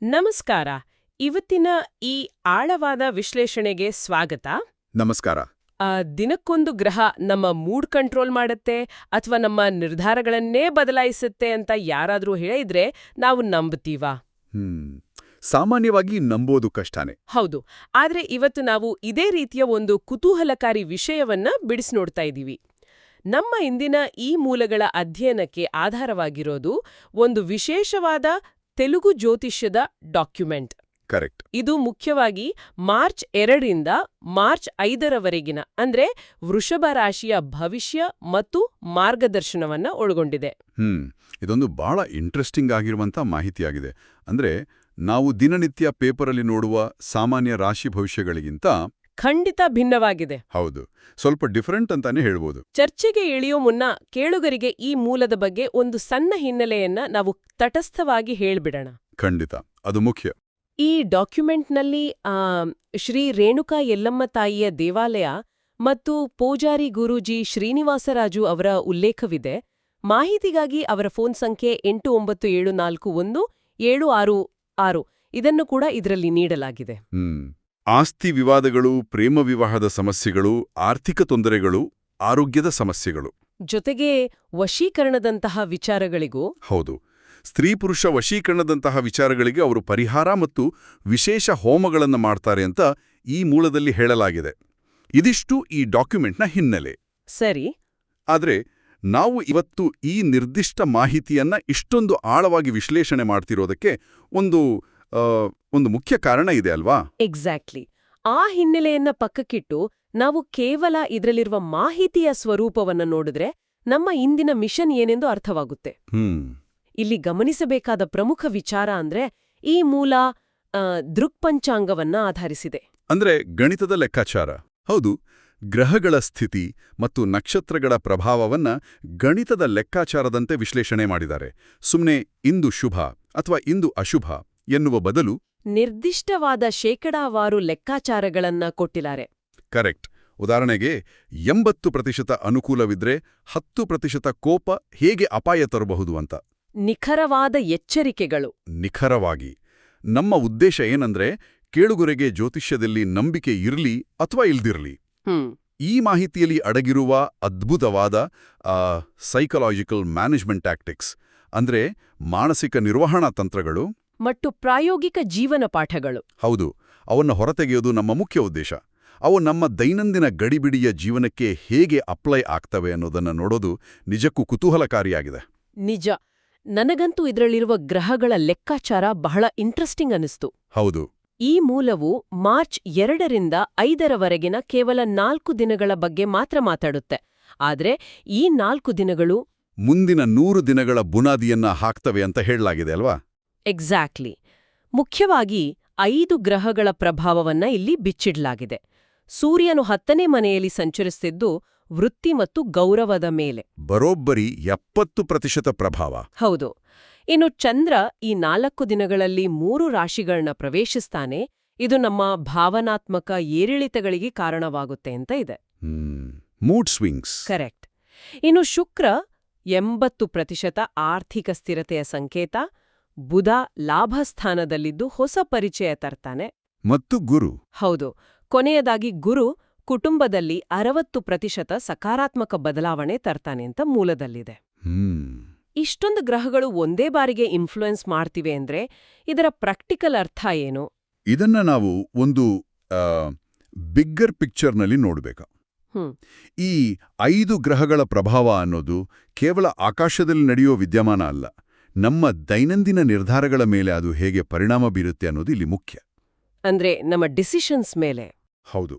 ನಮಸ್ಕಾರ. ಇವತ್ತಿನ ಈ ಆಳವಾದ ವಿಶ್ಲೇಷಣೆಗೆ ಸ್ವಾಗತ. ನಮಸ್ಕಾರ. ದಿನಕ್ಕೊಂದು ಗ್ರಹ ನಮ್ಮ ಮೂಡ್ ಕಂಟ್ರೋಲ್ ಮಾಡುತ್ತೆ ಅಥವಾ ನಮ್ಮ ನಿರ್ಧಾರಗಳನ್ನೇ ಬದಲಾಯಿಸುತ್ತೆ ಅಂತ ಯಾರಾದ್ರೂ ಹೇಳಿದ್ರೆ ನಾವು ನಂಬ್ತೀವಾ? ಸಾಮಾನ್ಯವಾಗಿ ನಂಬೋದು ಕಷ್ಟನೇ. ಹೌದು. ಆದ್ರೆ ಇವತ್ತು ನಾವು ಇದೇ ರೀತಿಯ ಒಂದು ಕುತೂಹಲಕಾರಿ ವಿಷಯವನ್ನ ಬಿಡಿಸಿ ನೋಡ್ತಾ ಇದ್ದೀವಿ. ನಮ್ಮ ಇಂದಿನ ಈ ಮೂಲಗಳ ಅಧ್ಯಯನಕ್ಕೆ ಆಧಾರವಾಗಿರೋದು ಒಂದು ವಿಶೇಷವಾದ ತೆಲುಗು ಜ್ಯೋತಿಷ್ಯದ ಡಾಕ್ಯುಮೆಂಟ್. ಕರೆಕ್ಟ್. ಇದು ಮುಖ್ಯವಾಗಿ ಮಾರ್ಚ್ 2ರಿಂದ ಮಾರ್ಚ್ 5ರವರೆಗಿನ ಅಂದ್ರೆ ವೃಷಭ ರಾಶಿಯ ಭವಿಷ್ಯ ಮತ್ತು ಮಾರ್ಗದರ್ಶನವನ್ನ ಒಳಗೊಂಡಿದೆ. ಇದೊಂದು ಬಹಳ ಇಂಟ್ರೆಸ್ಟಿಂಗ್ ಆಗಿರುವಂತ ಮಾಹಿತಿಯಾಗಿದೆ. ಅಂದ್ರೆ ನಾವು ದಿನನಿತ್ಯ ಪೇಪರಲ್ಲಿ ನೋಡುವ ಸಾಮಾನ್ಯ ರಾಶಿ ಭವಿಷ್ಯಗಳಿಗಿಂತ ಖಂಡಿತ ಭಿನ್ನವಾಗಿದೆ. ಹೌದು, ಸ್ವಲ್ಪ ಡಿಫರೆಂಟ್ ಅಂತಾನೆ ಹೇಳ್ಬೋದು. ಚರ್ಚೆಗೆ ಇಳಿಯೋ ಮುನ್ನ ಕೇಳುಗರಿಗೆ ಈ ಮೂಲದ ಬಗ್ಗೆ ಒಂದು ಸಣ್ಣ ಹಿನ್ನೆಲೆಯನ್ನ ನಾವು ತಟಸ್ಥವಾಗಿ ಹೇಳ್ಬಿಡೋಣ. ಖಂಡಿತ, ಅದು ಮುಖ್ಯ. ಈ ಡಾಕ್ಯುಮೆಂಟ್ನಲ್ಲಿ ಶ್ರೀ ರೇಣುಕಾ ಯಲ್ಲಮ್ಮ ತಾಯಿಯ ದೇವಾಲಯ ಮತ್ತು ಪೂಜಾರಿ ಗುರೂಜಿ ಶ್ರೀನಿವಾಸರಾಜು ಅವರ ಉಲ್ಲೇಖವಿದೆ. ಮಾಹಿತಿಗಾಗಿ ಅವರ ಫೋನ್ ಸಂಖ್ಯೆ 89717666 ಇದನ್ನು ಕೂಡ ಇದರಲ್ಲಿ ನೀಡಲಾಗಿದೆ. ಆಸ್ತಿ ವಿವಾದಗಳು, ಪ್ರೇಮ ವಿವಾಹದ ಸಮಸ್ಯೆಗಳು, ಆರ್ಥಿಕ ತೊಂದರೆಗಳು, ಆರೋಗ್ಯದ ಸಮಸ್ಯೆಗಳು, ಜೊತೆಗೆ ವಶೀಕರಣದಂತಹ ವಿಚಾರಗಳಿಗೂ. ಹೌದು, ಸ್ತ್ರೀ-ಪುರುಷ ವಶೀಕರಣದಂತಹ ವಿಚಾರಗಳಿಗೆ ಅವರು ಪರಿಹಾರ ಮತ್ತು ವಿಶೇಷ ಹೋಮಗಳನ್ನು ಮಾಡ್ತಾರೆ ಅಂತ ಈ ಮೂಲದಲ್ಲಿ ಹೇಳಲಾಗಿದೆ. ಇದಿಷ್ಟು ಈ ಡಾಕ್ಯುಮೆಂಟ್ನ ಹಿನ್ನೆಲೆ. ಸರಿ. ಆದ್ರೆ ನಾವು ಇವತ್ತು ಈ ನಿರ್ದಿಷ್ಟ ಮಾಹಿತಿಯನ್ನ ಇಷ್ಟೊಂದು ಆಳವಾಗಿ ವಿಶ್ಲೇಷಣೆ ಮಾಡ್ತಿರೋದಕ್ಕೆ ಒಂದು ಮುಖ್ಯ ಕಾರಣ ಇದೆ ಅಲ್ವಾ? ಎಕ್ಸಾಕ್ಟ್ಲಿ. ಆ ಹಿನ್ನೆಲೆಯನ್ನ ಪಕ್ಕಕ್ಕಿಟ್ಟು ನಾವು ಕೇವಲ ಇದರಲ್ಲಿರುವ ಮಾಹಿತಿಯ ಸ್ವರೂಪವನ್ನ ನೋಡಿದ್ರೆ ನಮ್ಮ ಇಂದಿನ ಮಿಷನ್ ಏನೆಂದು ಅರ್ಥವಾಗುತ್ತೆ. ಇಲ್ಲಿ ಗಮನಿಸಬೇಕಾದ ಪ್ರಮುಖ ವಿಚಾರ ಅಂದ್ರೆ ಈ ಮೂಲ ದೃಕ್ಪಂಚಾಂಗವನ್ನ ಆಧರಿಸಿದೆ. ಅಂದ್ರೆ ಗಣಿತದ ಲೆಕ್ಕಾಚಾರ. ಹೌದು, ಗ್ರಹಗಳ ಸ್ಥಿತಿ ಮತ್ತು ನಕ್ಷತ್ರಗಳ ಪ್ರಭಾವವನ್ನ ಗಣಿತದ ಲೆಕ್ಕಾಚಾರದಂತೆ ವಿಶ್ಲೇಷಣೆ ಮಾಡಿದ್ದಾರೆ. ಸುಮ್ನೆ ಇಂದು ಶುಭ ಅಥವಾ ಇಂದು ಅಶುಭ ಎನ್ನುವ ಬದಲು ನಿರ್ದಿಷ್ಟವಾದ ಶೇಕಡಾವಾರು ಲೆಕ್ಕಾಚಾರಗಳನ್ನ ಕೊಟ್ಟಿದ್ದಾರೆ. ಕರೆಕ್ಟ್. ಉದಾಹರಣೆಗೆ 80% ಅನುಕೂಲವಿದ್ರೆ 10% ಕೋಪ ಹೇಗೆ ಅಪಾಯ ತರಬಹುದು ಅಂತ. ನಿಖರವಾದ ಎಚ್ಚರಿಕೆಗಳು. ನಿಖರವಾಗಿ. ನಮ್ಮ ಉದ್ದೇಶ ಏನಂದ್ರೆ ಕೇಳುಗರಿಗೆ ಜ್ಯೋತಿಷ್ಯದಲ್ಲಿ ನಂಬಿಕೆ ಇರ್ಲಿ ಅಥವಾ ಇಲ್ದಿರ್ಲಿ, ಈ ಮಾಹಿತಿಯಲ್ಲಿ ಅಡಗಿರುವ ಅದ್ಭುತವಾದ ಸೈಕಲಾಜಿಕಲ್ ಮ್ಯಾನೇಜ್ಮೆಂಟ್ ಟ್ಯಾಕ್ಟಿಕ್ಸ್ ಅಂದ್ರೆ ಮಾನಸಿಕ ನಿರ್ವಹಣಾ ತಂತ್ರಗಳು ಮತ್ತು ಪ್ರಾಯೋಗಿಕ ಜೀವನ ಪಾಠಗಳು. ಹೌದು, ಅವನ್ನ ಹೊರತೆಗೆಯೋದು ನಮ್ಮ ಮುಖ್ಯ ಉದ್ದೇಶ. ಅವು ನಮ್ಮ ದೈನಂದಿನ ಗಡಿಬಿಡಿಯ ಜೀವನಕ್ಕೆ ಹೇಗೆ ಅಪ್ಲೈ ಆಗ್ತವೆ ಅನ್ನೋದನ್ನ ನೋಡೋದು ನಿಜಕ್ಕೂ ಕುತೂಹಲಕಾರಿಯಾಗಿದೆ. ನಿಜ. ನನಗಂತೂ ಇದರಲ್ಲಿರುವ ಗ್ರಹಗಳ ಲೆಕ್ಕಾಚಾರ ಬಹಳ ಇಂಟ್ರೆಸ್ಟಿಂಗ್ ಅನಿಸ್ತು. ಹೌದು. ಈ ಮೂಲವು ಮಾರ್ಚ್ 2ರಿಂದ 5ರವರೆಗಿನ ಕೇವಲ 4 ದಿನಗಳ ಬಗ್ಗೆ ಮಾತ್ರ ಮಾತಾಡುತ್ತೆ. ಆದ್ರೆ ಈ 4 ದಿನಗಳು ಮುಂದಿನ 100 ದಿನಗಳ ಬುನಾದಿಯನ್ನ ಹಾಕ್ತವೆ ಅಂತ ಹೇಳಲಾಗಿದೆ ಅಲ್ವಾ? ಎಕ್ಸಾಕ್ಟ್ಲಿ. ಮುಖ್ಯವಾಗಿ 5 ಗ್ರಹಗಳ ಪ್ರಭಾವವನ್ನ ಇಲ್ಲಿ ಬಿಚ್ಚಿಡ್ಲಾಗಿದೆ. ಸೂರ್ಯನು 10ನೇ ಮನೆಯಲ್ಲಿ ಸಂಚರಿಸುತ್ತಿದ್ದು ವೃತ್ತಿ ಮತ್ತು ಗೌರವದ ಮೇಲೆ ಬರೋಬ್ಬರಿ 70% ಪ್ರಭಾವ. ಹೌದು. ಇನ್ನು ಚಂದ್ರ ಈ 4 ದಿನಗಳಲ್ಲಿ 3 ರಾಶಿಗಳನ್ನ ಪ್ರವೇಶಿಸ್ತಾನೆ. ಇದು ನಮ್ಮ ಭಾವನಾತ್ಮಕ ಏರಿಳಿತಗಳಿಗೆ ಕಾರಣವಾಗುತ್ತೆ ಅಂತ ಇದೆ. Mood swings. ಕರೆಕ್ಟ್. ಇನ್ನು ಶುಕ್ರ 80% ಆರ್ಥಿಕ ಸ್ಥಿರತೆಯ ಸಂಕೇತ. ಬುಧ ಲಾಭಸ್ಥಾನದಲ್ಲಿದ್ದು ಹೊಸ ಪರಿಚಯ ತರ್ತಾನೆ. ಮತ್ತು ಗುರು. ಹೌದು. ಕೊನೆಯದಾಗಿ ಗುರು ಕುಟುಂಬದಲ್ಲಿ 60% ಸಕಾರಾತ್ಮಕ ಬದಲಾವಣೆ ತರ್ತಾನೆ ಅಂತ ಮೂಲದಲ್ಲಿದೆ. ಇಷ್ಟೊಂದು ಗ್ರಹಗಳು ಒಂದೇ ಬಾರಿಗೆ ಇನ್ಫ್ಲೂಯೆನ್ಸ್ ಮಾಡ್ತಿವೆ ಅಂದ್ರೆ ಇದರ ಪ್ರಾಕ್ಟಿಕಲ್ ಅರ್ಥ ಏನು? ಇದನ್ನ ನಾವು ಒಂದು ಬಿಗ್ಗರ್ ಪಿಕ್ಚರ್ನಲ್ಲಿ ನೋಡ್ಬೇಕು. ಈ 5 ಗ್ರಹಗಳ ಪ್ರಭಾವ ಅನ್ನೋದು ಕೇವಲ ಆಕಾಶದಲ್ಲಿ ನಡೆಯೋ ವಿದ್ಯಮಾನ ಅಲ್ಲ. ನಮ್ಮ ದೈನಂದಿನ ನಿರ್ಧಾರಗಳ ಮೇಲೆ ಅದು ಹೇಗೆ ಪರಿಣಾಮ ಬೀರುತ್ತೆ ಅನ್ನೋದು ಇಲ್ಲಿ ಮುಖ್ಯ. ಅಂದ್ರೆ ನಮ್ಮ ಡಿಸಿಷನ್ಸ್ ಮೇಲೆ. ಹೌದು.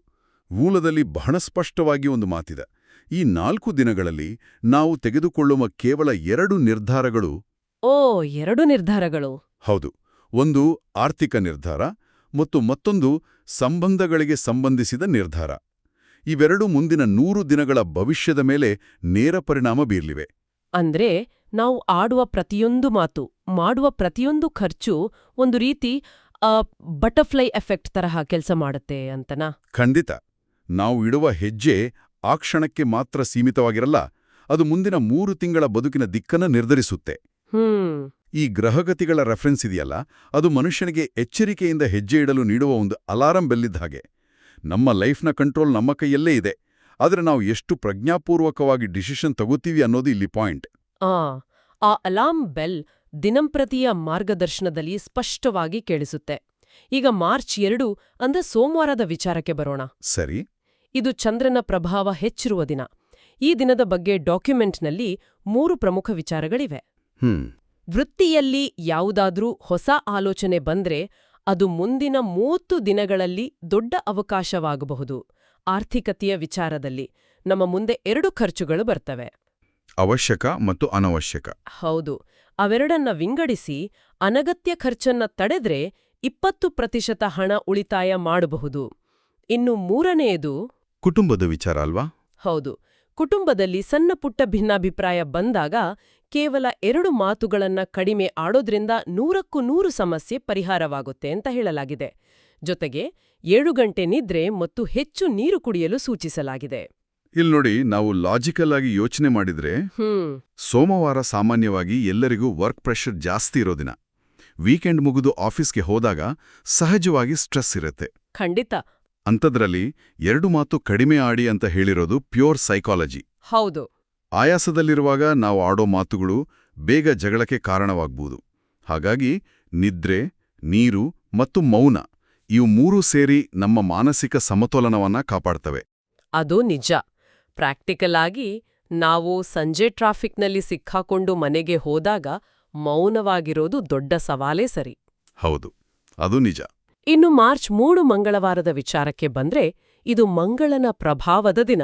ಮೂಲದಲ್ಲಿ ಬಹಳ ಸ್ಪಷ್ಟವಾಗಿ ಒಂದು ಮಾತಿದೆ. ಈ 4 ದಿನಗಳಲ್ಲಿ ನಾವು ತೆಗೆದುಕೊಳ್ಳುವ ಕೇವಲ 2 ನಿರ್ಧಾರಗಳು. 2 ನಿರ್ಧಾರಗಳು. ಹೌದು. ಒಂದು ಆರ್ಥಿಕ ನಿರ್ಧಾರ ಮತ್ತು ಮತ್ತೊಂದು ಸಂಬಂಧಗಳಿಗೆ ಸಂಬಂಧಿಸಿದ ನಿರ್ಧಾರ. ಇವೆರಡೂ ಮುಂದಿನ 100 ದಿನಗಳ ಭವಿಷ್ಯದ ಮೇಲೆ ನೇರ ಪರಿಣಾಮ ಬೀರ್ಲಿವೆ. ಅಂದ್ರೆ ನಾವು ಆಡುವ ಪ್ರತಿಯೊಂದು ಮಾತು, ಮಾಡುವ ಪ್ರತಿಯೊಂದು ಖರ್ಚು ಒಂದು ರೀತಿ ಬಟರ್ಫ್ಲೈ ಎಫೆಕ್ಟ್ ತರಹ ಕೆಲಸ ಮಾಡುತ್ತೆ ಅಂತನಾ? ಖಂಡಿತ. ನಾವು ಇಡುವ ಹೆಜ್ಜೆ ಆ ಕ್ಷಣಕ್ಕೆ ಮಾತ್ರ ಸೀಮಿತವಾಗಿರಲ್ಲ, ಅದು ಮುಂದಿನ 3 ತಿಂಗಳ ಬದುಕಿನ ದಿಕ್ಕನ್ನ ನಿರ್ಧರಿಸುತ್ತೆ. ಈ ಗ್ರಹಗತಿಗಳ ರೆಫರೆನ್ಸ್ ಇದೆಯಲ್ಲ, ಅದು ಮನುಷ್ಯನಿಗೆ ಎಚ್ಚರಿಕೆಯಿಂದ ಹೆಜ್ಜೆ ಇಡಲು ನೀಡುವ ಒಂದು ಅಲಾರಂ ಬೆಲ್ಲಿದ್ದ ಹಾಗೆ. ನಮ್ಮ ಲೈಫ್ನ ಕಂಟ್ರೋಲ್ ನಮ್ಮ ಕೈಯಲ್ಲೇ ಇದೆ, ಆದರೆ ನಾವು ಎಷ್ಟು ಪ್ರಜ್ಞಾಪೂರ್ವಕವಾಗಿ ಡಿಸಿಷನ್ ತಗೋತೀವಿ ಅನ್ನೋದು ಇಲ್ಲಿ ಪಾಯಿಂಟ್. ಆ ಅಲಾರ್ಮ್ ಬೆಲ್ ದಿನಂಪ್ರತಿಯ ಮಾರ್ಗದರ್ಶನದಲ್ಲಿ ಸ್ಪಷ್ಟವಾಗಿ ಕೇಳಿಸುತ್ತೆ. ಈಗ ಮಾರ್ಚ್ 2 ಅಂದ್ರೆ ಸೋಮವಾರದ ವಿಚಾರಕ್ಕೆ ಬರೋಣ. ಸರಿ. ಇದು ಚಂದ್ರನ ಪ್ರಭಾವ ಹೆಚ್ಚಿರುವ ದಿನ. ಈ ದಿನದ ಬಗ್ಗೆ ಡಾಕ್ಯುಮೆಂಟ್ನಲ್ಲಿ 3 ಪ್ರಮುಖ ವಿಚಾರಗಳಿವೆ. ವೃತ್ತಿಯಲ್ಲಿ ಯಾವುದಾದ್ರೂ ಹೊಸ ಆಲೋಚನೆ ಬಂದ್ರೆ ಅದು ಮುಂದಿನ 30 ದಿನಗಳಲ್ಲಿ ದೊಡ್ಡ ಅವಕಾಶವಾಗಬಹುದು. ಆರ್ಥಿಕತೆಯ ವಿಚಾರದಲ್ಲಿ ನಮ್ಮ ಮುಂದೆ 2 ಖರ್ಚುಗಳು ಬರ್ತವೆ, ಅವಶ್ಯಕ ಮತ್ತು ಅನವಶ್ಯಕ. ಹೌದು. ಅವೆರಡನ್ನ ವಿಂಗಡಿಸಿ ಅನಗತ್ಯ ಖರ್ಚನ್ನ ತಡೆದ್ರೆ 20% ಹಣ ಉಳಿತಾಯ ಮಾಡಬಹುದು. ಇನ್ನು 3ನೇದು ಕುಟುಂಬದ ವಿಚಾರ ಅಲ್ವಾ? ಹೌದು. ಕುಟುಂಬದಲ್ಲಿ ಸಣ್ಣ ಪುಟ್ಟ ಭಿನ್ನಾಭಿಪ್ರಾಯ ಬಂದಾಗ ಕೇವಲ 2 ಮಾತುಗಳನ್ನ ಕಡಿಮೆ ಆಡೋದ್ರಿಂದ 100ಕ್ಕೂ 100 ಸಮಸ್ಯೆ ಪರಿಹಾರವಾಗುತ್ತೆ ಅಂತ ಹೇಳಲಾಗಿದೆ. ಜೊತೆಗೆ 7 ಗಂಟೆ ನಿದ್ರೆ ಮತ್ತು ಹೆಚ್ಚು ನೀರು ಕುಡಿಯಲು ಸೂಚಿಸಲಾಗಿದೆ. ಇಲ್ಲಿ ನೋಡಿ, ನಾವು ಲಾಜಿಕಲ್ ಆಗಿ ಯೋಚನೆ ಮಾಡಿದ್ರೆ ಸೋಮವಾರ ಸಾಮಾನ್ಯವಾಗಿ ಎಲ್ಲರಿಗೂ ವರ್ಕ್ ಪ್ರೆಷರ್ ಜಾಸ್ತಿ ಇರೋ ದಿನ. ವೀಕೆಂಡ್ ಮುಗಿದು ಆಫೀಸ್ಗೆ ಹೋದಾಗ ಸಹಜವಾಗಿ ಸ್ಟ್ರೆಸ್ ಇರುತ್ತೆ. ಖಂಡಿತ. ಅಂಥದ್ರಲ್ಲಿ 2 ಮಾತು ಕಡಿಮೆ ಆಡಿ ಅಂತ ಹೇಳಿರೋದು ಪ್ಯೂರ್ ಸೈಕಾಲಜಿ. ಹೌದು. ಆಯಾಸದಲ್ಲಿರುವಾಗ ನಾವು ಆಡೋ ಮಾತುಗಳು ಬೇಗ ಜಗಳಕ್ಕೆ ಕಾರಣವಾಗ್ಬೋದು. ಹಾಗಾಗಿ ನಿದ್ರೆ, ನೀರು ಮತ್ತು ಮೌನ, ಇವು 3 ಸೇರಿ ನಮ್ಮ ಮಾನಸಿಕ ಸಮತೋಲನವನ್ನ ಕಾಪಾಡ್ತವೆ. ಅದು ನಿಜ. ಪ್ರಾಕ್ಟಿಕಲ್ ಆಗಿ ನಾವು ಸಂಜೆ ಟ್ರಾಫಿಕ್ನಲ್ಲಿ ಸಿಕ್ಕಾಕೊಂಡು ಮನೆಗೆ ಹೋದಾಗ ಮೌನವಾಗಿರೋದು ದೊಡ್ಡ ಸವಾಲೇ ಸರಿ. ಹೌದು, ಅದು ನಿಜ. ಇನ್ನು ಮಾರ್ಚ್ 3 ಮಂಗಳವಾರದ ವಿಚಾರಕ್ಕೆ ಬಂದ್ರೆ ಇದು ಮಂಗಳನ ಪ್ರಭಾವದ ದಿನ.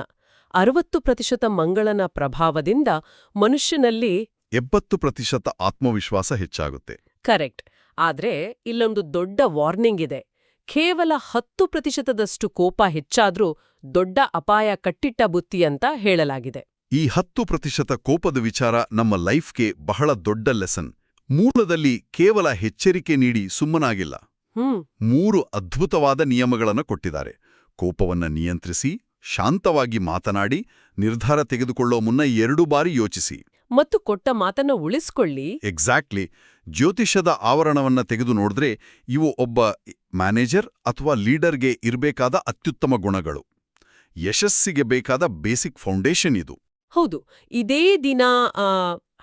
60% ಮಂಗಳನ ಪ್ರಭಾವದಿಂದ ಮನುಷ್ಯನಲ್ಲಿ 70% ಆತ್ಮವಿಶ್ವಾಸ ಹೆಚ್ಚಾಗುತ್ತೆ. ಕರೆಕ್ಟ್. ಆದ್ರೆ ಇಲ್ಲೊಂದು ದೊಡ್ಡ ವಾರ್ನಿಂಗ್ ಇದೆ. ಕೇವಲ 10%ದಷ್ಟು ಕೋಪ ಹೆಚ್ಚಾದ್ರೂ ದೊಡ್ಡ ಅಪಾಯ ಕಟ್ಟಿಟ್ಟ ಬುತ್ತಿ ಅಂತ ಹೇಳಲಾಗಿದೆ. ಈ 10% ಕೋಪದ ವಿಚಾರ ನಮ್ಮ ಲೈಫ್ಗೆ ಬಹಳ ದೊಡ್ಡ ಲೆಸನ್. ಮೂಲದಲ್ಲಿ ಕೇವಲ ಎಚ್ಚರಿಕೆ ನೀಡಿ ಸುಮ್ಮನಾಗಿಲ್ಲ. 3 ಅದ್ಭುತವಾದ ನಿಯಮಗಳನ್ನು ಕೊಟ್ಟಿದ್ದಾರೆ. ಕೋಪವನ್ನ ನಿಯಂತ್ರಿಸಿ, ಶಾಂತವಾಗಿ ಮಾತನಾಡಿ, ನಿರ್ಧಾರ ತೆಗೆದುಕೊಳ್ಳೋ ಮುನ್ನ 2 ಬಾರಿ ಯೋಚಿಸಿ, ಮತ್ತು ಕೊಟ್ಟ ಮಾತನ್ನ ಉಳಿಸ್ಕೊಳ್ಳಿ. ಎಕ್ಸಾಕ್ಟ್ಲಿ. ಜ್ಯೋತಿಷ್ಯದ ಆವರಣವನ್ನ ತೆಗೆದು ನೋಡಿದ್ರೆ ಇವು ಒಬ್ಬ ಮ್ಯಾನೇಜರ್ ಅಥವಾ ಲೀಡರ್ಗೆ ಇರಬೇಕಾದ ಅತ್ಯುತ್ತಮ ಗುಣಗಳು. ಯಶಸ್ಸಿಗೆ ಬೇಕಾದ ಬೇಸಿಕ್ ಫೌಂಡೇಶನ್ ಇದು. ಹೌದು. ಇದೇ ದಿನ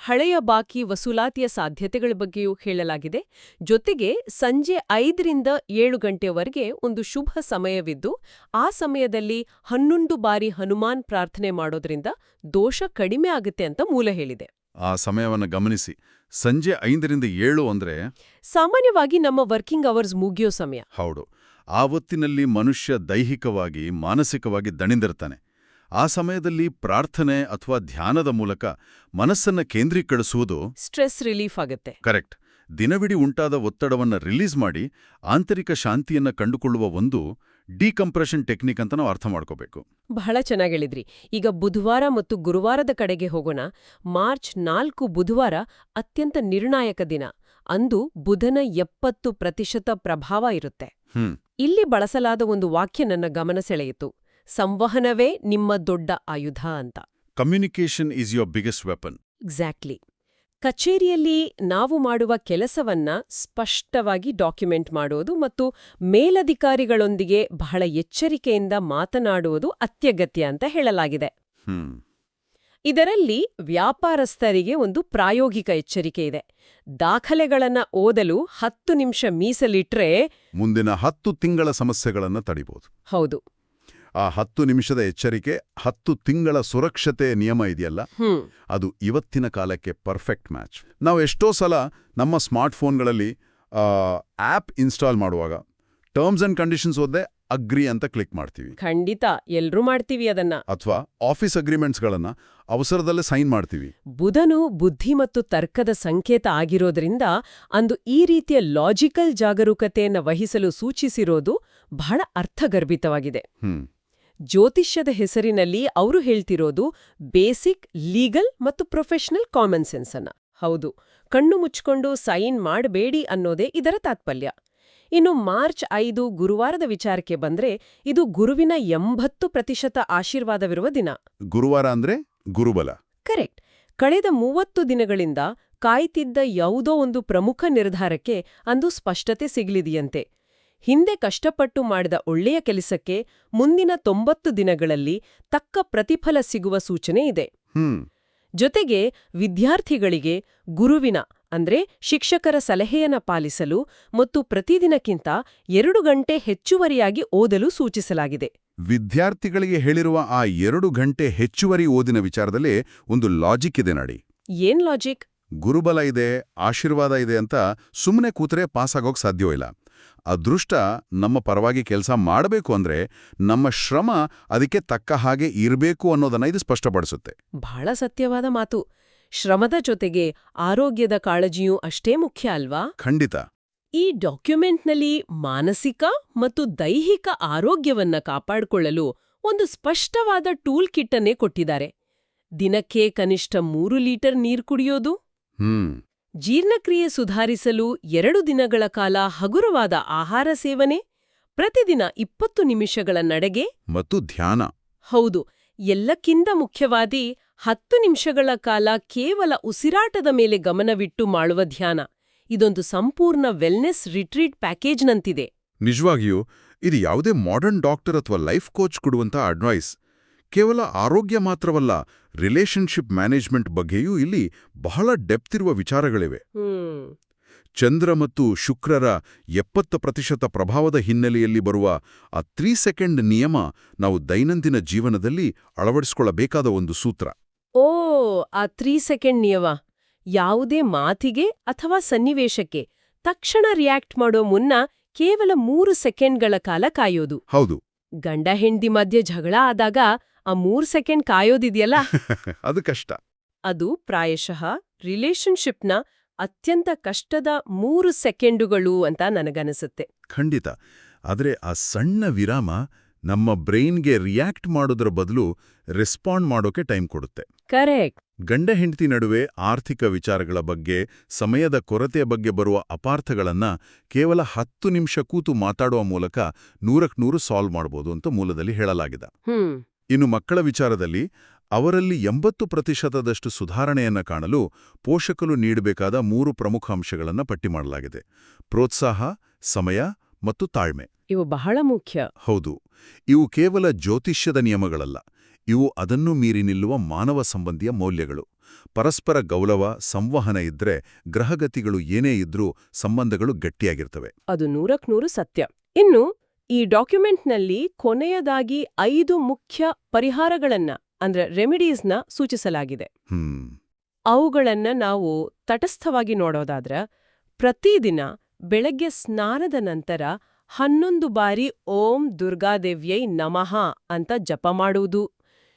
ಹಳೆಯ ಬಾಕಿ ವಸೂಲಾತಿಯ ಸಾಧ್ಯತೆಗಳ ಬಗ್ಗೆಯೂ ಹೇಳಲಾಗಿದೆ. ಜೊತೆಗೆ ಸಂಜೆ 5ರಿಂದ 7 ಗಂಟೆವರೆಗೆ ಒಂದು ಶುಭ ಸಮಯವಿದ್ದು, ಆ ಸಮಯದಲ್ಲಿ 11 ಬಾರಿ ಹನುಮಾನ್ ಪ್ರಾರ್ಥನೆ ಮಾಡೋದ್ರಿಂದ ದೋಷ ಕಡಿಮೆ ಆಗುತ್ತೆ ಅಂತ ಮೂಲ ಹೇಳಿದೆ. ಆ ಸಮಯವನ್ನು ಗಮನಿಸಿ. ಸಂಜೆ 5ರಿಂದ 7 ಅಂದ್ರೆ ಸಾಮಾನ್ಯವಾಗಿ ನಮ್ಮ ವರ್ಕಿಂಗ್ ಅವರ್ಸ್ ಮುಗಿಯೋ ಸಮಯ. ಹೌದು. ಆ ಹೊತ್ತಿನಲ್ಲಿ ಮನುಷ್ಯ ದೈಹಿಕವಾಗಿ, ಮಾನಸಿಕವಾಗಿ ದಣಿದಿರ್ತಾನೆ. ಆ ಸಮಯದಲ್ಲಿ ಪ್ರಾರ್ಥನೆ ಅಥವಾ ಧ್ಯಾನದ ಮೂಲಕ ಮನಸ್ಸನ್ನ ಕೇಂದ್ರೀಕರಿಸುವುದು ಸ್ಟ್ರೆಸ್ ರಿಲೀಫ್ ಆಗುತ್ತೆ. ಕರೆಕ್ಟ್. ದಿನವಿಡೀ ಉಂಟಾದ ಒತ್ತಡವನ್ನ ರಿಲೀಸ್ ಮಾಡಿ ಆಂತರಿಕ ಶಾಂತಿಯನ್ನ ಕಂಡುಕೊಳ್ಳುವ ಒಂದು ಡಿಕಂಪ್ರೆಷನ್ ಟೆಕ್ನಿಕ್ ಅಂತ ನಾವು ಅರ್ಥ ಮಾಡ್ಕೋಬೇಕು. ಬಹಳ ಚೆನ್ನಾಗಿ ಹೇಳಿದ್ರಿ. ಈಗ ಬುಧವಾರ ಮತ್ತು ಗುರುವಾರದ ಕಡೆಗೆ ಹೋಗೋಣ. ಮಾರ್ಚ್ 4 ಬುಧವಾರ ಅತ್ಯಂತ ನಿರ್ಣಾಯಕ ದಿನ. ಅಂದು ಬುಧನ 70% ಪ್ರಭಾವ ಇರುತ್ತೆ. ಇಲ್ಲಿ ಬಳಸಲಾದ ಒಂದು ವಾಕ್ಯ ನನ್ನ ಗಮನ ಸೆಳೆಯಿತು. ಸಂವಹನವೇ ನಿಮ್ಮ ದೊಡ್ಡ ಆಯುಧ ಅಂತ. Communication is your biggest weapon. Exactly. ಕಚೇರಿಯಲ್ಲಿ ನಾವು ಮಾಡುವ ಕೆಲಸವನ್ನ ಸ್ಪಷ್ಟವಾಗಿ ಡಾಕ್ಯುಮೆಂಟ್ ಮಾಡೋದು ಮತ್ತು ಮೇಲಧಿಕಾರಿಗಳೊಂದಿಗೆ ಬಹಳ ಎಚ್ಚರಿಕೆಯಿಂದ ಮಾತನಾಡುವುದು ಅತ್ಯಗತ್ಯ ಅಂತ ಹೇಳಲಾಗಿದೆ. ಇದರಲ್ಲಿ ವ್ಯಾಪಾರಸ್ಥರಿಗೆ ಒಂದು ಪ್ರಾಯೋಗಿಕ ಎಚ್ಚರಿಕೆ ಇದೆ. ದಾಖಲೆಗಳನ್ನ ಓದಲು 10 ನಿಮಿಷ ಮೀಸಲಿಟ್ರೆ ಮುಂದಿನ 10 ತಿಂಗಳ ಸಮಸ್ಯೆಗಳನ್ನು ತಡಿಬಹುದು. ಹೌದು. ಆ 10 ನಿಮಿಷದ ಎಚ್ಚರಿಕೆ, 10 ತಿಂಗಳ ಸುರಕ್ಷತೆ ನಿಯಮ ಇದೆಯಲ್ಲ, ಅದು ಇವತ್ತಿನ ಕಾಲಕ್ಕೆ ಪರ್ಫೆಕ್ಟ್ ಮ್ಯಾಚ್. ನಾವು ಎಷ್ಟೋ ಸಲ ನಮ್ಮ ಸ್ಮಾರ್ಟ್ಫೋನ್ಗಳಲ್ಲಿ ಆಪ್ ಇನ್ಸ್ಟಾಲ್ ಮಾಡುವಾಗ ಟರ್ಮ್ಸ್ ಅಂಡ್ ಕಂಡೀಷನ್ಸ್ ಓದ್ದೆ ಅಗ್ರಿ ಅಂತ ಕ್ಲಿಕ್ ಮಾಡ್ತೀವಿ. ಖಂಡಿತ ಎಲ್ಲರೂ ಮಾಡ್ತೀವಿ ಅದನ್ನ. ಅಥವಾ ಆಫೀಸ್ ಅಗ್ರಿಮೆಂಟ್ಸ್ಗಳನ್ನ ಅವಸರದಲ್ಲೇ ಸೈನ್ ಮಾಡ್ತೀವಿ. ಬುಧನು ಬುದ್ಧಿ ಮತ್ತು ತರ್ಕದ ಸಂಕೇತ ಆಗಿರೋದ್ರಿಂದ ಅಂದು ಈ ರೀತಿಯ ಲಾಜಿಕಲ್ ಜಾಗರೂಕತೆಯನ್ನು ವಹಿಸಲು ಸೂಚಿಸಿರೋದು ಬಹಳ ಅರ್ಥಗರ್ಭಿತವಾಗಿದೆ. ಜ್ಯೋತಿಷ್ಯದ ಹೆಸರಿನಲ್ಲಿ ಅವರು ಹೇಳ್ತಿರೋದು ಬೇಸಿಕ್ ಲೀಗಲ್ ಮತ್ತು ಪ್ರೊಫೆಷನಲ್ ಕಾಮನ್ ಸೆನ್ಸ್ ಅನ್ನ. ಹೌದು, ಕಣ್ಣು ಮುಚ್ಕೊಂಡು ಸೈನ್ ಮಾಡಬೇಡಿ ಅನ್ನೋದೇ ಇದರ ತಾತ್ಪರ್ಯ. ಇನ್ನು ಮಾರ್ಚ್ 5 ಗುರುವಾರದ ವಿಚಾರಕ್ಕೆ ಬಂದ್ರೆ ಇದು ಗುರುವಿನ 80% ಆಶೀರ್ವಾದವಿರುವ ದಿನ. ಗುರುವಾರ ಅಂದ್ರೆ ಗುರುಬಲ. ಕರೆಕ್ಟ್. ಕಳೆದ 30 ದಿನಗಳಿಂದ ಕಾಯ್ತಿದ್ದ ಯಾವುದೋ ಒಂದು ಪ್ರಮುಖ ನಿರ್ಧಾರಕ್ಕೆ ಅಂದು ಸ್ಪಷ್ಟತೆ ಸಿಗಲಿದೆಯಂತೆ. ಹಿಂದೆ ಕಷ್ಟಪಟ್ಟು ಮಾಡಿದ ಒಳ್ಳೆಯ ಕೆಲಸಕ್ಕೆ ಮುಂದಿನ 90 ದಿನಗಳಲ್ಲಿ ತಕ್ಕ ಪ್ರತಿಫಲ ಸಿಗುವ ಸೂಚನೆ ಇದೆ. ಜೊತೆಗೆ ವಿದ್ಯಾರ್ಥಿಗಳಿಗೆ ಗುರುವಿನ ಅಂದ್ರೆ ಶಿಕ್ಷಕರ ಸಲಹೆಯನ್ನ ಪಾಲಿಸಲು ಮತ್ತು ಪ್ರತಿದಿನಕ್ಕಿಂತ 2 ಗಂಟೆ ಹೆಚ್ಚುವರಿಯಾಗಿ ಓದಲು ಸೂಚಿಸಲಾಗಿದೆ. ವಿದ್ಯಾರ್ಥಿಗಳಿಗೆ ಹೇಳಿರುವ ಆ 2 ಗಂಟೆ ಹೆಚ್ಚುವರಿ ಓದಿನ ವಿಚಾರದಲ್ಲಿ ಒಂದು ಲಾಜಿಕ್ ಇದೆ ನೋಡಿ. ಏನ್ ಲಾಜಿಕ್? ಗುರುಬಲ ಇದೆ, ಆಶೀರ್ವಾದ ಇದೆ ಅಂತ ಸುಮ್ಮನೆ ಕೂತರೆ ಪಾಸ್ ಆಗೋಕ್ ಸಾಧ್ಯವೇ. ಅದೃಷ್ಟ ನಮ್ಮ ಪರವಾಗಿ ಕೆಲಸ ಮಾಡಬೇಕು ಅಂದ್ರೆ ನಮ್ಮ ಶ್ರಮ ಅದಕ್ಕೆ ತಕ್ಕ ಹಾಗೆ ಇರಬೇಕು ಅನ್ನೋದನ್ನ ಇದು ಸ್ಪಷ್ಟಪಡಿಸುತ್ತೆ. ಬಹಳ ಸತ್ಯವಾದ ಮಾತು. ಶ್ರಮದ ಜೊತೆಗೆ ಆರೋಗ್ಯದ ಕಾಳಜಿಯೂ ಅಷ್ಟೇ ಮುಖ್ಯ ಅಲ್ವಾ? ಖಂಡಿತ. ಈ ಡಾಕ್ಯುಮೆಂಟ್ನಲ್ಲಿ ಮಾನಸಿಕ ಮತ್ತು ದೈಹಿಕ ಆರೋಗ್ಯವನ್ನ ಕಾಪಾಡಿಕೊಳ್ಳಲು ಒಂದು ಸ್ಪಷ್ಟವಾದ ಟೂಲ್ ಕಿಟ್ ಅನ್ನೇ ಕೊಟ್ಟಿದ್ದಾರೆ. ದಿನಕ್ಕೆ ಕನಿಷ್ಠ 3 ಲೀಟರ್ ನೀರು ಕುಡಿಯೋದು, ಜೀರ್ಣಕ್ರಿಯೆ ಸುಧಾರಿಸಲು 2 ದಿನಗಳ ಕಾಲ ಹಗುರವಾದ ಆಹಾರ ಸೇವನೆ, ಪ್ರತಿದಿನ 20 ನಿಮಿಷಗಳ ನಡೆಗೆ ಮತ್ತು ಧ್ಯಾನ. ಹೌದು, ಎಲ್ಲಕ್ಕಿಂತ ಮುಖ್ಯವಾದಿ 10 ನಿಮಿಷಗಳ ಕಾಲ ಕೇವಲ ಉಸಿರಾಟದ ಮೇಲೆ ಗಮನವಿಟ್ಟು ಮಾಡುವ ಧ್ಯಾನ. ಇದೊಂದು ಸಂಪೂರ್ಣ ವೆಲ್ನೆಸ್ ರಿಟ್ರೀಟ್ ಪ್ಯಾಕೇಜ್ನಂತಿದೆ. ನಿಜವಾಗಿಯೂ ಇದು ಯಾವುದೇ ಮಾಡರ್ನ್ ಡಾಕ್ಟರ್ ಅಥವಾ ಲೈಫ್ ಕೋಚ್ ಕೊಡುವಂಥ ಅಡ್ವೈಸ್. ಕೇವಲ ಆರೋಗ್ಯ ಮಾತ್ರವಲ್ಲ, ರಿಲೇಶನ್ಶಿಪ್ ಮ್ಯಾನೇಜ್ಮೆಂಟ್ ಬಗ್ಗೆಯೂ ಇಲ್ಲಿ ಬಹಳ ಡೆಪ್ತ್ ಇರುವ ವಿಚಾರಗಳಿವೆ. ಚಂದ್ರ ಮತ್ತು ಶುಕ್ರರ 70% ಪ್ರಭಾವದ ಹಿನ್ನೆಲೆಯಲ್ಲಿ ಬರುವ ಆ 3 ಸೆಕೆಂಡ್ ನಿಯಮ ನಾವು ದೈನಂದಿನ ಜೀವನದಲ್ಲಿ ಅಳವಡಿಸಿಕೊಳ್ಳಬೇಕಾದ ಒಂದು ಸೂತ್ರ. ಆ 3 ಸೆಕೆಂಡ್ ನಿಯಮ. ಯಾವುದೇ ಮಾತಿಗೆ ಅಥವಾ ಸನ್ನಿವೇಶಕ್ಕೆ ತಕ್ಷಣ ರಿಯಾಕ್ಟ್ ಮಾಡೋ ಮುನ್ನ ಕೇವಲ 3 ಸೆಕೆಂಡ್ಗಳ ಕಾಲ ಕಾಯೋದು. ಹೌದು. ಗಂಡ ಹೆಂಡತಿ ಮಧ್ಯೆ ಜಗಳ ಆದಾಗ ಆ 3 ಸೆಕೆಂಡ್ ಕಾಯೋದಿದೆಯಲ್ಲ ಅದು ಕಷ್ಟ. ಅದು ಪ್ರಾಯಶಃ ರಿಲೇಶನ್ಶಿಪ್ನ ಅತ್ಯಂತ ಕಷ್ಟದ 3 ಸೆಕೆಂಡುಗಳು ಅಂತ ನನಗನಿಸುತ್ತೆ. ಖಂಡಿತ. ಆದರೆ ಆ ಸಣ್ಣ ವಿರಾಮ ನಮ್ಮ ಬ್ರೈನ್ಗೆ ರಿಯಾಕ್ಟ್ ಮಾಡೋದ್ರ ಬದಲು ರೆಸ್ಪಾಂಡ್ ಮಾಡೋಕೆ ಟೈಮ್ ಕೊಡುತ್ತೆ. ಕರೆಕ್ಟ್. ಗಂಡ ಹೆಂಡತಿ ನಡುವೆ ಆರ್ಥಿಕ ವಿಚಾರಗಳ ಬಗ್ಗೆ, ಸಮಯದ ಕೊರತೆಯ ಬಗ್ಗೆ ಬರುವ ಅಪಾರ್ಥಗಳನ್ನ ಕೇವಲ 10 ನಿಮಿಷ ಕೂತು ಮಾತಾಡುವ ಮೂಲಕ 100ಕ್ಕೆ 100 ಸಾಲ್ವ್ ಮಾಡ್ಬೋದು ಅಂತ ಮೂಲದಲ್ಲಿ ಹೇಳಲಾಗಿದೆ. ಇನ್ನು ಮಕ್ಕಳ ವಿಚಾರದಲ್ಲಿ ಅವರಲ್ಲಿ 80% ಸುಧಾರಣೆಯನ್ನ ಕಾಣಲು ಪೋಷಕರು ನೀಡಬೇಕಾದ 3 ಪ್ರಮುಖ ಅಂಶಗಳನ್ನು ಪಟ್ಟಿ ಮಾಡಲಾಗಿದೆ: ಪ್ರೋತ್ಸಾಹ, ಸಮಯ ಮತ್ತು ತಾಳ್ಮೆ. ಇವು ಬಹಳ ಮುಖ್ಯ. ಹೌದು. ಇವು ಕೇವಲ ಜ್ಯೋತಿಷ್ಯದ ನಿಯಮಗಳಲ್ಲ, ಇವು ಅದನ್ನು ಮೀರಿ ನಿಲ್ಲುವ ಮಾನವ ಸಂಬಂಧಿಯ ಮೌಲ್ಯಗಳು. ಪರಸ್ಪರ ಗೌರವ, ಸಂವಹನ ಇದ್ರೆ ಗ್ರಹಗತಿಗಳು ಏನೇ ಇದ್ರೂ ಸಂಬಂಧಗಳು ಗಟ್ಟಿಯಾಗಿರ್ತವೆ. ಅದು 100ಕ್ಕೆ 100 ಸತ್ಯ. ಇನ್ನು ಈ ಡಾಕ್ಯುಮೆಂಟ್ನಲ್ಲಿ ಕೊನೆಯದಾಗಿ 5 ಮುಖ್ಯ ಪರಿಹಾರಗಳನ್ನ ಅಂದ್ರೆ ರೆಮಿಡೀಸ್ನ ಸೂಚಿಸಲಾಗಿದೆ. ಅವುಗಳನ್ನ ನಾವು ತಟಸ್ಥವಾಗಿ ನೋಡೋದಾದ್ರೆ, ಪ್ರತಿದಿನ ಬೆಳಗ್ಗೆ ಸ್ನಾನದ ನಂತರ 11 ಬಾರಿ ಓಂ ದುರ್ಗಾದೇವ್ಯೈ ನಮಃ ಅಂತ ಜಪ ಮಾಡುವುದು,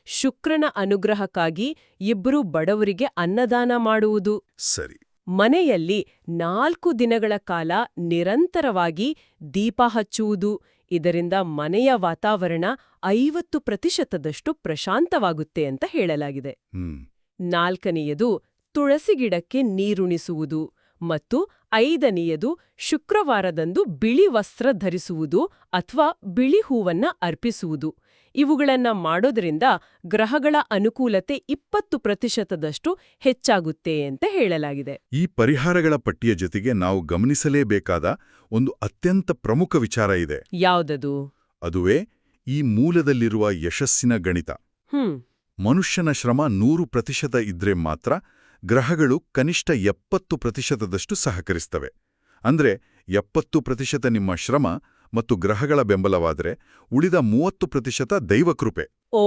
ಶುಕ್ರನ ಅನುಗ್ರಹಕ್ಕಾಗಿ 2 ಬಡವರಿಗೆ ಅನ್ನದಾನ ಮಾಡುವುದು. ಸರಿ. ಮನೆಯಲ್ಲಿ 4 ದಿನಗಳ ಕಾಲ ನಿರಂತರವಾಗಿ ದೀಪ ಹಚ್ಚುವುದು. ಇದರಿಂದ ಮನೆಯ ವಾತಾವರಣ 50% ಪ್ರಶಾಂತವಾಗುತ್ತೆ ಅಂತ ಹೇಳಲಾಗಿದೆ. 4ನೇಯದು ತುಳಸಿ ಗಿಡಕ್ಕೆ ನೀರುಣಿಸುವುದು ಮತ್ತು 5ನೇಯದು ಶುಕ್ರವಾರದಂದು ಬಿಳಿ ವಸ್ತ್ರ ಧರಿಸುವುದು ಅಥವಾ ಬಿಳಿ ಹೂವನ್ನ ಅರ್ಪಿಸುವುದು. ಇವುಗಳನ್ನ ಮಾಡೋದ್ರಿಂದ ಗ್ರಹಗಳ ಅನುಕೂಲತೆ 20% ಹೆಚ್ಚಾಗುತ್ತೆ ಅಂತ ಹೇಳಲಾಗಿದೆ. ಈ ಪರಿಹಾರಗಳ ಪಟ್ಟಿಯ ಜೊತೆಗೆ ನಾವು ಗಮನಿಸಲೇಬೇಕಾದ ಒಂದು ಅತ್ಯಂತ ಪ್ರಮುಖ ವಿಚಾರ ಇದೆ. ಯಾವುದದು? ಅದುವೇ ಈ ಮೂಲದಲ್ಲಿರುವ ಯಶಸ್ಸಿನ ಗಣಿತ. ಮನುಷ್ಯನ ಶ್ರಮ 100% ಇದ್ರೆ ಮಾತ್ರ ಗ್ರಹಗಳು ಕನಿಷ್ಠ 70% ಸಹಕರಿಸ್ತವೆ. ಅಂದ್ರೆ 70% ನಿಮ್ಮ ಶ್ರಮ ಮತ್ತು ಗ್ರಹಗಳ ಬೆಂಬಲವಾದರೆ ಉಳಿದ 30% ದೈವಕೃಪೆ. ಓ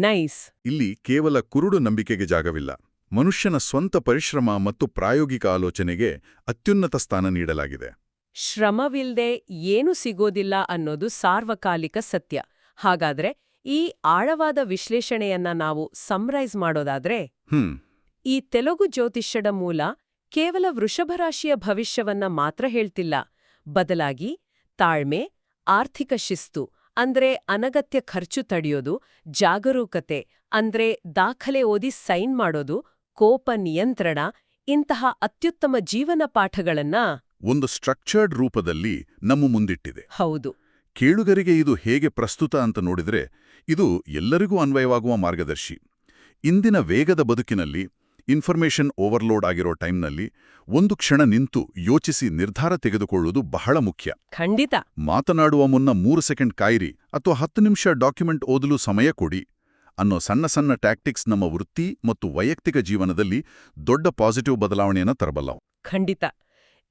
ನೈಸ್. ಇಲ್ಲಿ ಕೇವಲ ಕುರುಡು ನಂಬಿಕೆಗೆ ಜಾಗವಿಲ್ಲ. ಮನುಷ್ಯನ ಸ್ವಂತ ಪರಿಶ್ರಮ ಮತ್ತು ಪ್ರಾಯೋಗಿಕ ಆಲೋಚನೆಗೆ ಅತ್ಯುನ್ನತ ಸ್ಥಾನ ನೀಡಲಾಗಿದೆ. ಶ್ರಮವಿಲ್ದೆ ಏನು ಸಿಗೋದಿಲ್ಲ ಅನ್ನೋದು ಸಾರ್ವಕಾಲಿಕ ಸತ್ಯ. ಹಾಗಾದ್ರೆ ಈ ಆಳವಾದ ವಿಶ್ಲೇಷಣೆಯನ್ನ ನಾವು ಸಮ್ರೈಸ್ ಮಾಡೋದಾದ್ರೆ, ಈ ತೆಲುಗು ಜ್ಯೋತಿಷ್ಯದ ಮೂಲ ಕೇವಲ ವೃಷಭರಾಶಿಯ ಭವಿಷ್ಯವನ್ನ ಮಾತ್ರ ಹೇಳ್ತಿಲ್ಲ. ಬದಲಾಗಿ ತಾಳ್ಮೆ, ಆರ್ಥಿಕ ಶಿಸ್ತು ಅಂದ್ರೆ ಅನಗತ್ಯ ಖರ್ಚು ತಡೆಯೋದು, ಜಾಗರೂಕತೆ ಅಂದ್ರೆ ದಾಖಲೆ ಓದಿ ಸೈನ್ ಮಾಡೋದು, ಕೋಪ ನಿಯಂತ್ರಣ ಇಂತಹ ಅತ್ಯುತ್ತಮ ಜೀವನ ಪಾಠಗಳನ್ನ ಒಂದು ಸ್ಟ್ರಕ್ಚರ್ಡ್ ರೂಪದಲ್ಲಿ ನಮ್ಮ ಮುಂದಿಟ್ಟಿದೆ. ಹೌದು. ಕೇಳುಗರಿಗೆ ಇದು ಹೇಗೆ ಪ್ರಸ್ತುತ ಅಂತ ನೋಡಿದ್ರೆ ಇದು ಎಲ್ಲರಿಗೂ ಅನ್ವಯವಾಗುವ ಮಾರ್ಗದರ್ಶಿ. ಇಂದಿನ ವೇಗದ ಬದುಕಿನಲ್ಲಿ ಇನ್ಫಾರ್ಮೇಷನ್ ಓವರ್ಲೋಡ್ ಆಗಿರೋ ಟೈಮ್ನಲ್ಲಿ ಒಂದು ಕ್ಷಣ ನಿಂತು ಯೋಚಿಸಿ ನಿರ್ಧಾರ ತೆಗೆದುಕೊಳ್ಳುವುದು ಬಹಳ ಮುಖ್ಯ. ಖಂಡಿತ. ಮಾತನಾಡುವ ಮುನ್ನ 3 ಸೆಕೆಂಡ್ ಕಾಯಿರಿ ಅಥವಾ 10 ನಿಮಿಷ ಡಾಕ್ಯುಮೆಂಟ್ ಓದಲು ಸಮಯ ಕೊಡಿ ಅನ್ನೋ ಸಣ್ಣ ಸಣ್ಣ ಟ್ಯಾಕ್ಟಿಕ್ಸ್ ನಮ್ಮ ವೃತ್ತಿ ಮತ್ತು ವೈಯಕ್ತಿಕ ಜೀವನದಲ್ಲಿ ದೊಡ್ಡ ಪಾಸಿಟಿವ್ ಬದಲಾವಣೆಯನ್ನು ತರಬಲ್ಲವು. ಖಂಡಿತ.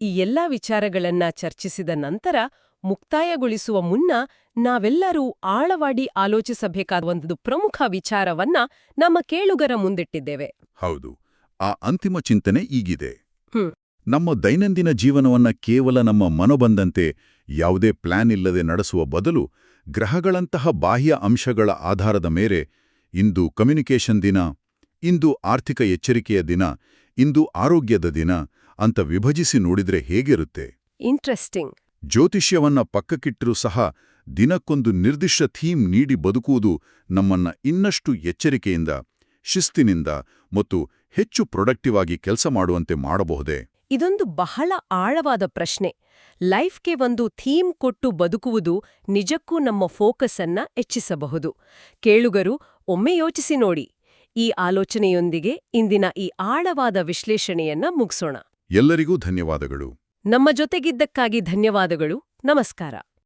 ಈ ಎಲ್ಲ ವಿಚಾರಗಳನ್ನ ಚರ್ಚಿಸಿದ ನಂತರ ಮುಕ್ತಾಯಗೊಳಿಸುವ ಮುನ್ನ ನಾವೆಲ್ಲರೂ ಆಳವಾಡಿ ಆಲೋಚಿಸಬೇಕಾದ ಒಂದು ಪ್ರಮುಖ ವಿಚಾರವನ್ನ ನಮ್ಮ ಕೇಳುಗರ ಮುಂದಿಟ್ಟಿದ್ದೇವೆ. ಹೌದು, ಆ ಅಂತಿಮ ಚಿಂತನೆ ಈಗಿದೆ. ನಮ್ಮ ದೈನಂದಿನ ಜೀವನವನ್ನ ಕೇವಲ ನಮ್ಮ ಮನಬಂದಂತೆ ಯಾವುದೇ ಪ್ಲಾನ್ ಇಲ್ಲದೆ ನಡೆಸುವ ಬದಲು ಗ್ರಹಗಳಂತಹ ಬಾಹ್ಯ ಅಂಶಗಳ ಆಧಾರದ ಮೇಲೆ ಇಂದು ಕಮ್ಯುನಿಕೇಷನ್ ದಿನ, ಇಂದು ಆರ್ಥಿಕ ಎಚ್ಚರಿಕೆಯ ದಿನ, ಇಂದು ಆರೋಗ್ಯದ ದಿನ ಅಂತ ವಿಭಜಿಸಿ ನೋಡಿದ್ರೆ ಹೇಗಿರುತ್ತೆ? ಇಂಟ್ರೆಸ್ಟಿಂಗ್. ಜ್ಯೋತಿಷ್ಯವನ್ನ ಪಕ್ಕಕ್ಕಿಟ್ಟರೂ ಸಹ ದಿನಕ್ಕೊಂದು ನಿರ್ದಿಷ್ಟ ಥೀಮ್ ನೀಡಿ ಬದುಕುವುದು ನಮ್ಮನ್ನ ಇನ್ನಷ್ಟು ಎಚ್ಚರಿಕೆಯಿಂದ, ಶಿಸ್ತಿನಿಂದ ಮತ್ತು ಹೆಚ್ಚು ಪ್ರೊಡಕ್ಟಿವ್ ಆಗಿ ಕೆಲಸ ಮಾಡುವಂತೆ ಮಾಡಬಹುದೇ? ಇದೊಂದು ಬಹಳ ಆಳವಾದ ಪ್ರಶ್ನೆ. ಲೈಫ್ಗೆ ಒಂದು ಥೀಮ್ ಕೊಟ್ಟು ಬದುಕುವುದು ನಿಜಕ್ಕೂ ನಮ್ಮ ಫೋಕಸ್ ಅನ್ನ ಹೆಚ್ಚಿಸಬಹುದು. ಕೇಳುಗರು, ಒಮ್ಮೆ ಯೋಚಿಸಿ ನೋಡಿ. ಈ ಆಲೋಚನೆಯೊಂದಿಗೆ ಇಂದಿನ ಈ ಆಳವಾದ ವಿಶ್ಲೇಷಣೆಯನ್ನ ಮುಗಿಸೋಣ. ಎಲ್ಲರಿಗೂ ಧನ್ಯವಾದಗಳು. ನಮ್ಮ ಜೊತೆಗಿದ್ದಕ್ಕಾಗಿ ಧನ್ಯವಾದಗಳು. ನಮಸ್ಕಾರ.